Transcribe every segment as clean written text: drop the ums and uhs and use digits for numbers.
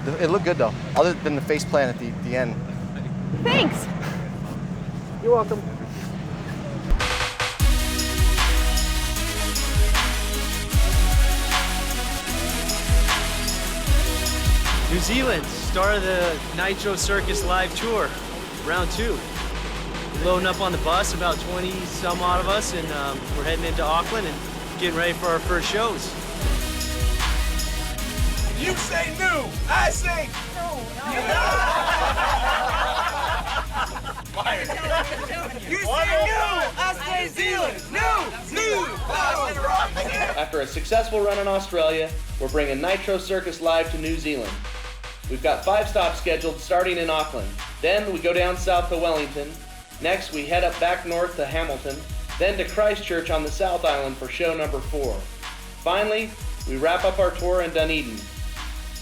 It looked good though, other than the face plant at the end. Thanks. You're welcome. New Zealand, start of the Nitro Circus live tour, round 2. Loading up on the bus, about 20 some odd of us, and we're heading into Auckland and getting ready for our first shows. You say new, I say no. You say new, I say Zealand. New. After a successful run in Australia, we're bringing Nitro Circus live to New Zealand. We've got 5 stops scheduled starting in Auckland. Then we go down south to Wellington. Next we head up back north to Hamilton, then to Christchurch on the South Island for show number 4. Finally, we wrap up our tour in Dunedin.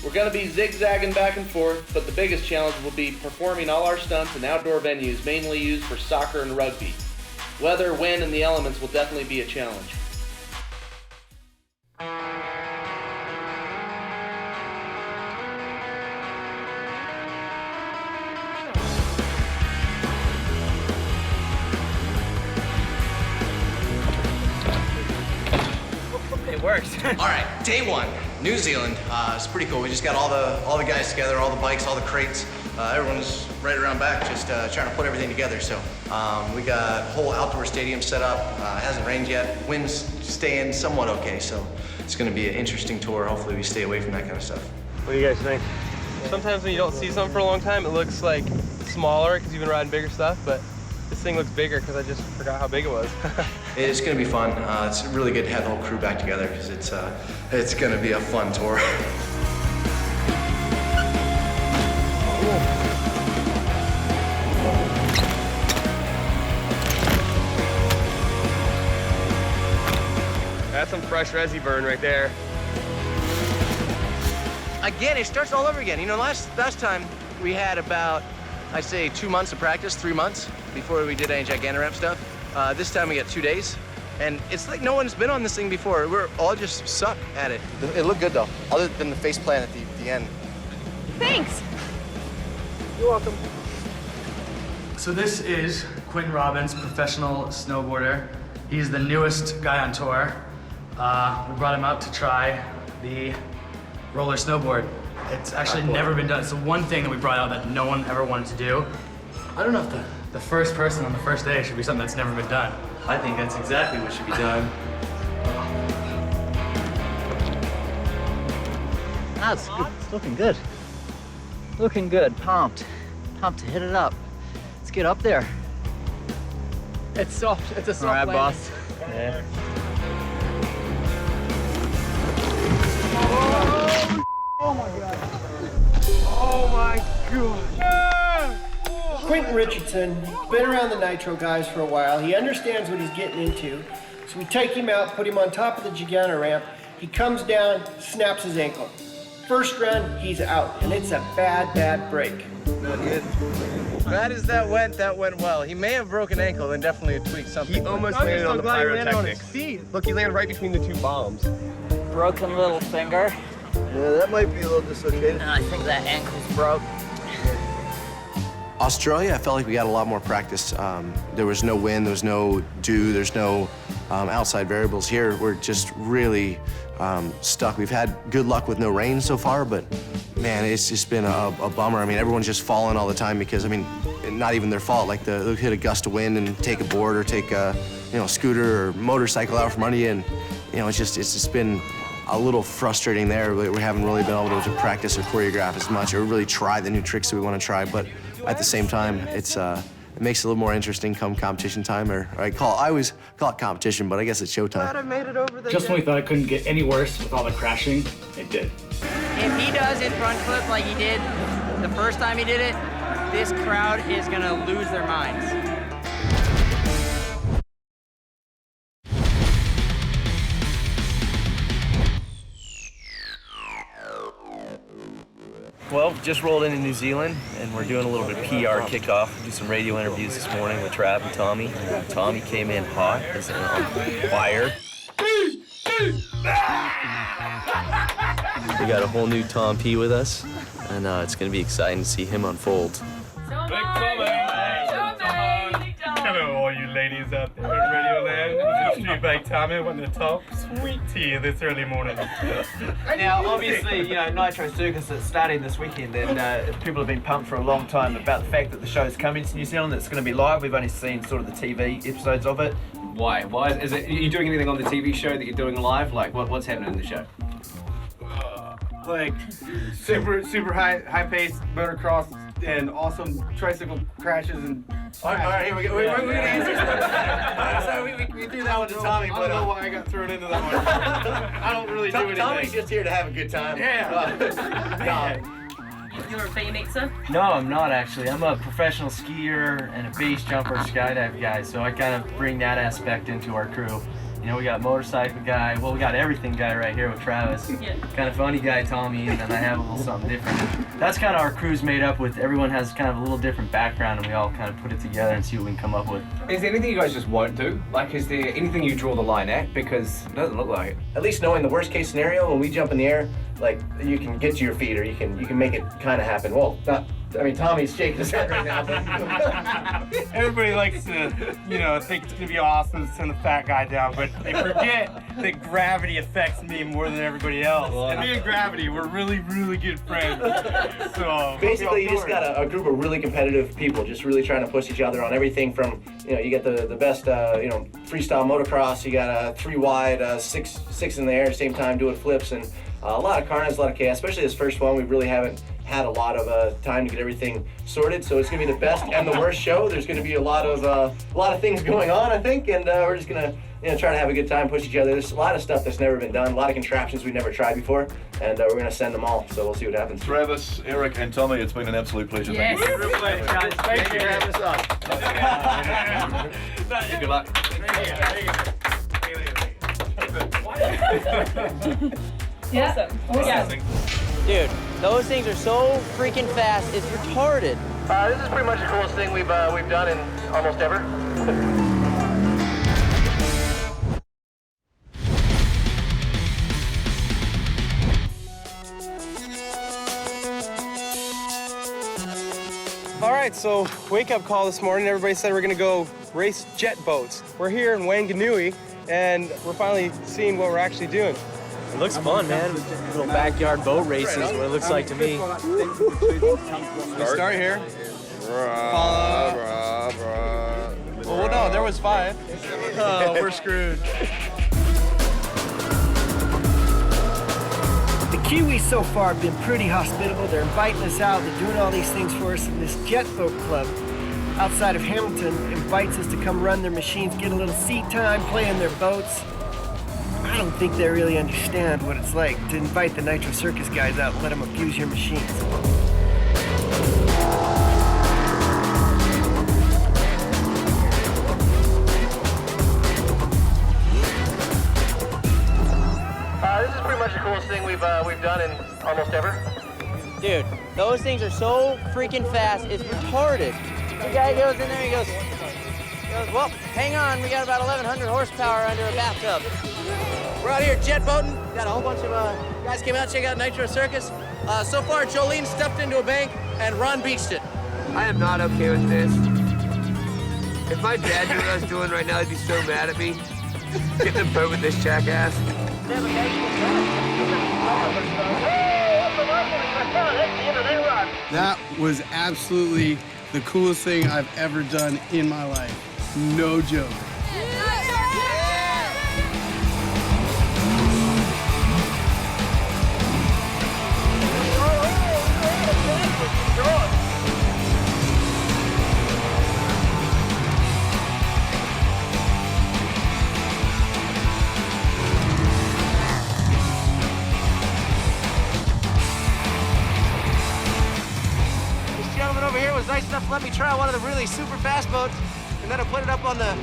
We're going to be zigzagging back and forth, but the biggest challenge will be performing all our stunts in outdoor venues mainly used for soccer and rugby. Weather, wind, and the elements will definitely be a challenge. It works. All right, day 1, New Zealand. It's pretty cool. We just got all the guys together, all the bikes, all the crates. Everyone's right around back, just trying to put everything together. So we got a whole outdoor stadium set up. It hasn't rained yet. Wind's staying somewhat okay, so it's going to be an interesting tour. Hopefully we stay away from that kind of stuff. What do you guys think? Sometimes when you don't see something for a long time, it looks like smaller because you've been riding bigger stuff, but this thing looks bigger because I just forgot how big it was. It's going to be fun. It's really good to have the whole crew back together because it's going to be a fun tour. That's some fresh resi burn right there. Again, it starts all over again. You know, last time we had about, I'd say 2 months of practice, 3 months before we did any Gigantoramp stuff. This time we got 2 days. And it's like no one's been on this thing before. We're all just suck at it. It looked good though, other than the face plant at the end. Thanks. You're welcome. So this is Quentin Robbins, professional snowboarder. He's the newest guy on tour. We brought him out to try the roller snowboard. It's actually never been done. It's the one thing that we brought out that no one ever wanted to do. I don't know if the first person on the first day should be something that's never been done. I think that's exactly what should be done. That's good. It's looking good. Looking good. Pumped. Pumped to hit it up. Let's get up there. It's soft. It's a soft All right, landing. boss. Yeah. Oh my god. Oh my god. Quentin Richardson, been around the Nitro guys for a while. He understands what he's getting into. So we take him out, put him on top of the Gigantoramp. He comes down, snaps his ankle. First run, he's out, and it's a bad break. Bad as that went well. He may have broken ankle and definitely tweaked something. He almost landed on the pyrotechnics. Look, he landed right between the 2 bombs. Broken little finger. Yeah, that might be a little dislocated. And I think that ankle's broke. Australia, I felt like we got a lot more practice. There was no wind, there was no dew, there's no outside variables. Here, we're just really stuck. We've had good luck with no rain so far, but man, it's just been a bummer. I mean, everyone's just falling all the time because, I mean, not even their fault. Like, they'll hit a gust of wind and take a board or take a, scooter or motorcycle out from under you, and, it's just been a little frustrating there. We haven't really been able to practice or choreograph as much or really try the new tricks that we want to try, but at the same time, it makes it a little more interesting come competition time, or I always call it competition, but I guess it's showtime. Glad I made it over the Just when we thought it couldn't get any worse with all the crashing, it did. If he does it front flip like he did the first time he did it, this crowd is gonna lose their minds. Well, just rolled into New Zealand, and we're doing a little bit of PR kickoff. We do some radio interviews this morning with Trav and Tommy. Tommy came in hot, as in on fire. We got a whole new Tom P with us. and it's going to be exciting to see him unfold. Hello, all you ladies out there in Radio Land. This is Street Bike Tommy wanting to talk sweet tea this early morning. Now, obviously, you know, Nitro Circus is starting this weekend, and people have been pumped for a long time about the fact that the show's coming to New Zealand. It's going to be live. We've only seen sort of the TV episodes of it. Why? Why is it? Are you doing anything on the TV show that you're doing live? Like, what's happening in the show? Like super high paced motocross and awesome tricycle crashes and. All right, here we go. We're gonna answer that. Sorry, we threw that one to Tommy, I but don't know why I got thrown into that one. I don't really do anything. Tommy's just here to have a good time. Yeah. You're a BMXer? No, I'm not actually. I'm a professional skier and a base jumper skydive guy, so I kind of bring that aspect into our crew. You know, we got motorcycle guy, well, we got everything guy right here with Travis. Yeah. Kind of funny guy, Tommy, and then I have a little something different. That's kind of our crew's made up with. Everyone has kind of a little different background, and we all kind of put it together and see what we can come up with. Is there anything you guys just won't do? Like, is there anything you draw the line at? Because it doesn't look like it. At least knowing the worst case scenario, when we jump in the air, like you can get to your feet or you can make it kind of happen. Well, not. I mean, Tommy's shaking his head right now. Everybody likes to, you know, think it's gonna be awesome to send the fat guy down, but they forget that gravity affects me more than everybody else. And me and Gravity, we're really, really good friends. So basically, you just got a group of really competitive people, just really trying to push each other on everything from, you know, you get the best, you know, freestyle motocross. You got a 3 wide, six in the air at the same time doing flips, and a lot of carnage, a lot of chaos. Especially this first one, we really haven't had a lot of time to get everything sorted, so it's gonna be the best and the worst show. There's gonna be a lot of things going on, I think, and we're just gonna, you know, try to have a good time, push each other. There's a lot of stuff that's never been done, a lot of contraptions we've never tried before, and we're gonna send them all. So we'll see what happens. Travis, Eric, and Tommy, it's been an absolute pleasure. Yes. Thank you. Real pleasure, guys. Thank you for having us on. Good luck. Yeah. Awesome. Dude, those things are so freaking fast, it's retarded. This is pretty much the coolest thing we've done in almost ever. All right, so wake-up call this morning. Everybody said we're gonna go race jet boats. We're here in Wanganui, and we're finally seeing what we're actually doing. It looks fun, man. Little backyard boat races, what it looks like to me. We start here. Well, no, there was 5. Oh, we're screwed. The Kiwis so far have been pretty hospitable. They're inviting us out. They're doing all these things for us. And this jet boat club outside of Hamilton invites us to come run their machines, get a little seat time, play in their boats. I don't think they really understand what it's like to invite the Nitro Circus guys out and let them abuse your machines. This is pretty much the coolest thing we've done in almost ever. Dude, those things are so freaking fast, it's retarded. The guy goes in there, he goes, well, hang on, we got about 1,100 horsepower under a bathtub. We're out here jet boating. Got a whole bunch of guys came out to check out Nitro Circus. So far, Jolene stepped into a bank and Ron beached it. I am not okay with this. If my dad knew what I was doing right now, he'd be so mad at me. Getting in a boat with this jackass. That was absolutely the coolest thing I've ever done in my life. No joke. Over here was nice enough to let me try one of the really super fast boats, and then I put it up on the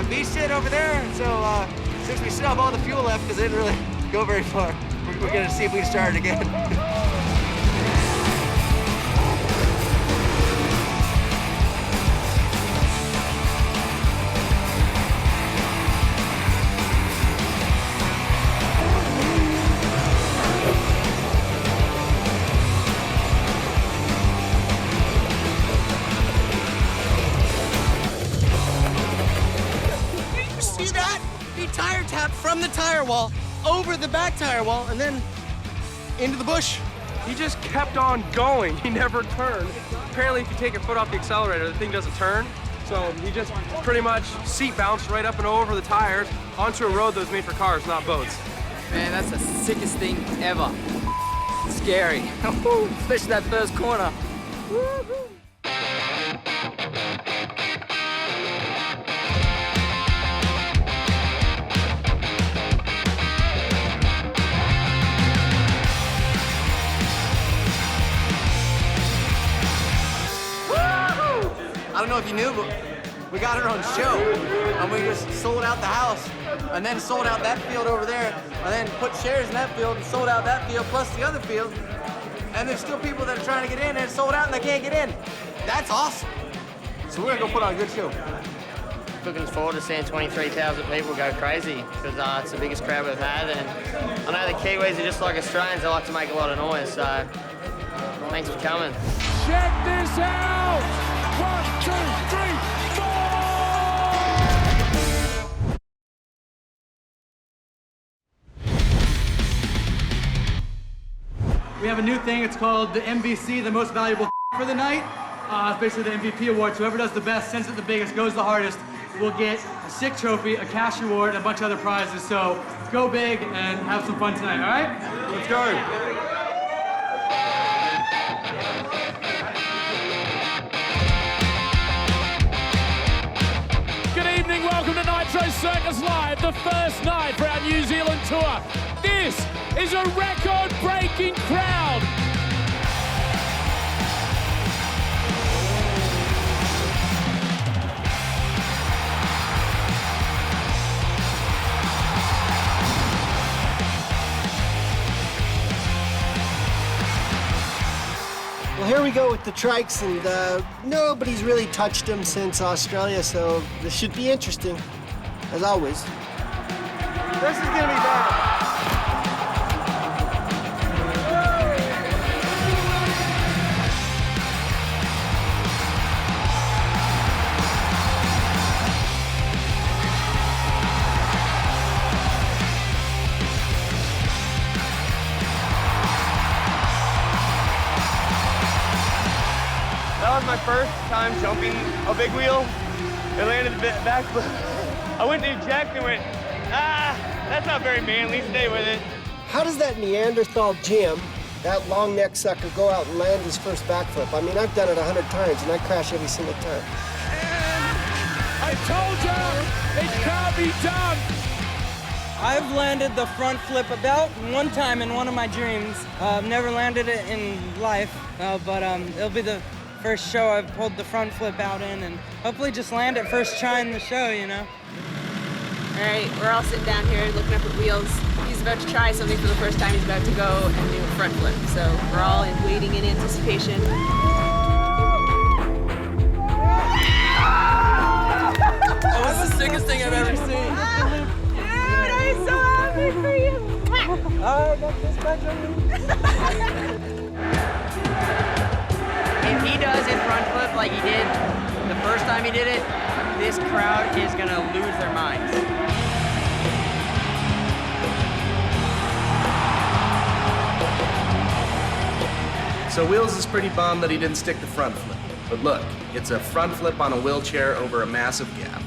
beach jet over there. So since we still have all the fuel left, because it didn't really go very far, we're gonna see if we can start it again. from the tire wall, over the back tire wall, and then into the bush. He just kept on going. He never turned. Apparently, if you take your foot off the accelerator, the thing doesn't turn. So he just pretty much seat bounced right up and over the tires onto a road that was made for cars, not boats. Man, that's the sickest thing ever. Scary, especially that first corner. I don't know if you knew, but we got our own show, and we just sold out the house, and then sold out that field over there, and then put shares in that field and sold out that field plus the other field, and there's still people that are trying to get in and it's sold out and they can't get in. That's awesome. So we're gonna go put on a good show. Looking forward to seeing 23,000 people go crazy because it's the biggest crowd we've had, and I know the Kiwis are just like Australians, they like to make a lot of noise, so thanks for coming. Check this out! 1, 2, 3, 4! We have a new thing, it's called the MVC, the most valuable for the night. It's basically the MVP award. So whoever does the best, sends it the biggest, goes the hardest, will get a sick trophy, a cash reward, and a bunch of other prizes. So go big and have some fun tonight, all right? Let's go. Welcome to Nitro Circus Live, the first night for our New Zealand tour. This is a record-breaking crowd. Well, here we go with the trikes, and nobody's really touched them since Australia, so this should be interesting, as always. This is gonna be bad. That was my first time jumping a big wheel. It landed a bit back, but I went to eject and went, that's not very manly, stay with it. How does that Neanderthal Jim, that long neck sucker, go out and land his first backflip? I mean, I've done it 100 times and I crash every single time. I told you, it can't be done. I've landed the front flip about one time in one of my dreams. I've never landed it in life, but it'll be the first show I've pulled the front flip out in, and hopefully just land it first try in the show, you know? All right, we're all sitting down here looking up at wheels. He's about to try something for the first time. He's about to go and do a front flip. So we're all waiting in anticipation. That was the sickest thing I've ever seen. Dude, I'm so happy for you. I got this back on me. If he does his front flip like he did the first time he did it, this crowd is gonna lose their minds. So Wheels is pretty bummed that he didn't stick the front flip. But look, it's a front flip on a wheelchair over a massive gap.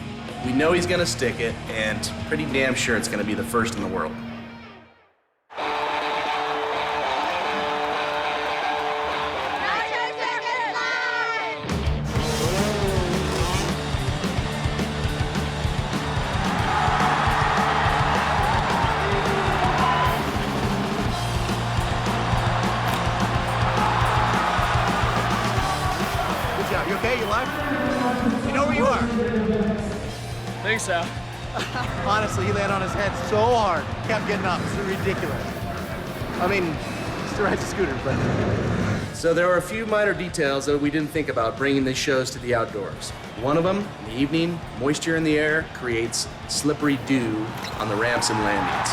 We know he's gonna stick it, and pretty damn sure it's gonna be the first in the world. You okay? You live? You know where you are? Think so. Honestly, he landed on his head so hard. Kept getting up. It's ridiculous. I mean, still rides a scooter, but... So there were a few minor details that we didn't think about bringing these shows to the outdoors. One of them, in the evening, moisture in the air creates slippery dew on the ramps and landings.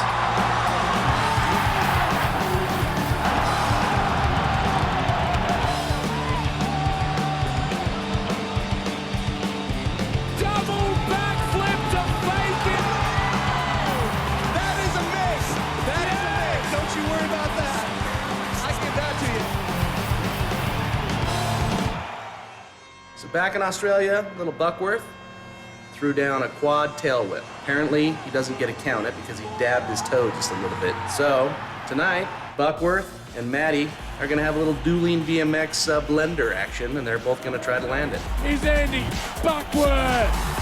back in Australia, little Buckworth threw down a quad tail whip. Apparently, he doesn't get to count it because he dabbed his toe just a little bit. So, tonight, Buckworth and Maddie are gonna have a little dueling BMX blender action, and they're both gonna try to land it. Is Andy Buckworth.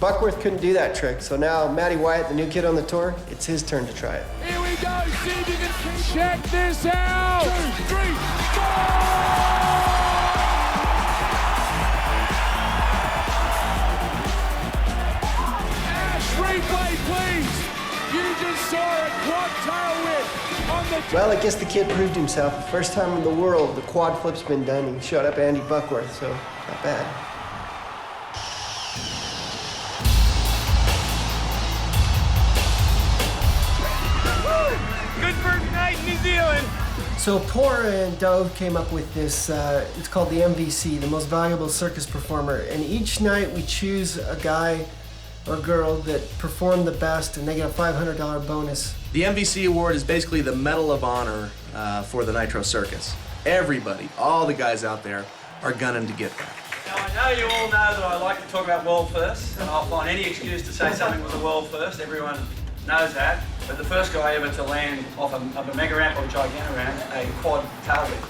Buckworth couldn't do that trick, so now Matty Wyatt, the new kid on the tour, it's his turn to try it. Here we go, see if you can check this out. 2, 3, 4! Ash, replay, please. You just saw a quad tail whip on the... Well, I guess the kid proved himself. The first time in the world the quad flip's been done. He shot up Andy Buckworth, so not bad. Good first night in New Zealand. So Pora and Dove came up with this, it's called the MVC, the Most Valuable Circus Performer. And each night we choose a guy or girl that performed the best, and they get a $500 bonus. The MVC award is basically the Medal of Honor for the Nitro Circus. Everybody, all the guys out there, are gunning to get that. Now, I know you all know that I like to talk about world first, and I'll find any excuse to say something was a world first. Everyone knows that. But the first guy ever to land off a mega ramp or a gigantic ramp, a quad tail whip.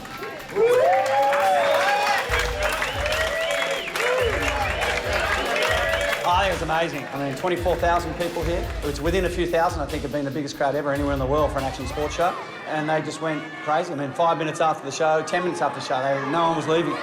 I think it was amazing. I mean, 24,000 people here. It was within a few thousand. I think it'd been the biggest crowd ever anywhere in the world for an action sports show. And they just went crazy. I mean, 5 minutes after the show, 10 minutes after the show, no one was leaving.